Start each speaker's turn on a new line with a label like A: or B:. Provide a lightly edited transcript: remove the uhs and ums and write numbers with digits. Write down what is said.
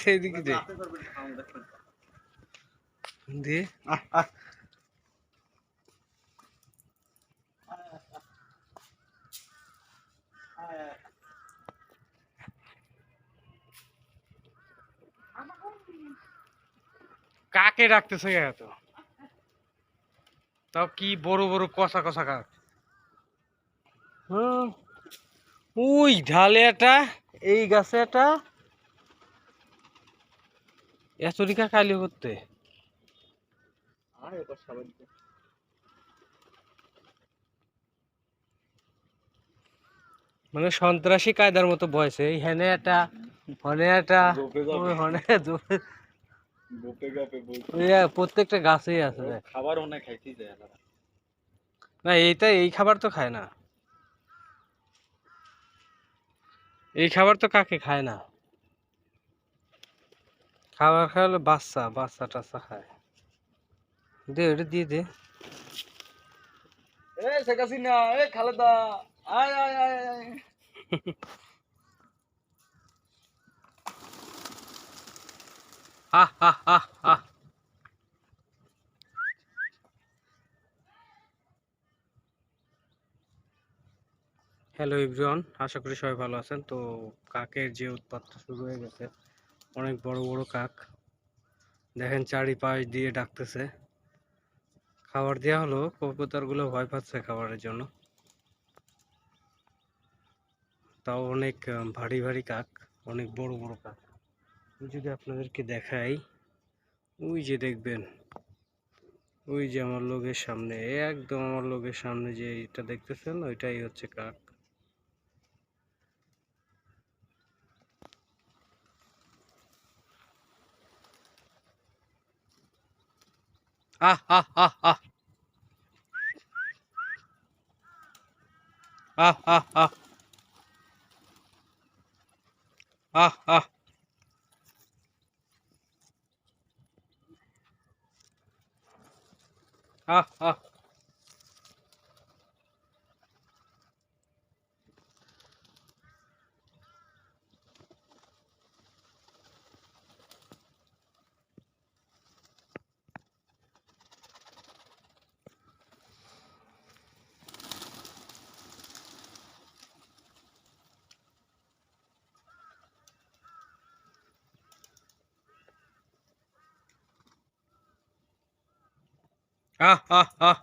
A: সেইদিকে দে দে কাকে ডাকতেছে এত? তাও কি বড় বড় কষা কষা কাক। হুম, ওই ঢালে একটা, এই গাছে একটা, এতরিকা কালি করতে। মানে সন্ত্রাসী কায়দার মতো বয়সে এইখানে একটা, হনে একটা, ওই হনে প্রত্যেকটা গাছেই আছে।
B: খাবার অনেক খাইতেই যায়
A: না এইটা, এই খাবার তো খায় না, এই খাবার তো কাকে খায় না। খাবার খাওয়ালে বাচ্চা বাচ্চা টাচ্চা খায়। দে ওটা দিয়ে দে।
B: শেখ হাসিনা, খালেদা, আয় আয় আয় আয়।
A: আহ আহ আহ আহ। হ্যালো এভরিওয়ান, আশা করি সবাই ভালো আছেন। তো কাকের যে উৎপাতটা শুরু হয়ে গেছে, অনেক বড় বড় কাক দেখেন চারিপাশ দিয়ে ডাকতেছে। খাবার দেওয়া হলো, কবুতরগুলো ভয় পাচ্ছে খাবারের জন্য। তাও অনেক ভারী ভারী কাক, অনেক বড় বড় কাক। যদি আপনাদেরকে দেখাই, ওই যে দেখবেন, ওই যে আমার লোকের সামনে, একদম আমার লোকের সামনে যে এটা দেখতেছেন, ওইটাই হচ্ছে কাক। আহ আহ আহ আহ আহ আহ আহ আহ আহ আহ আহ আহ আহ আহ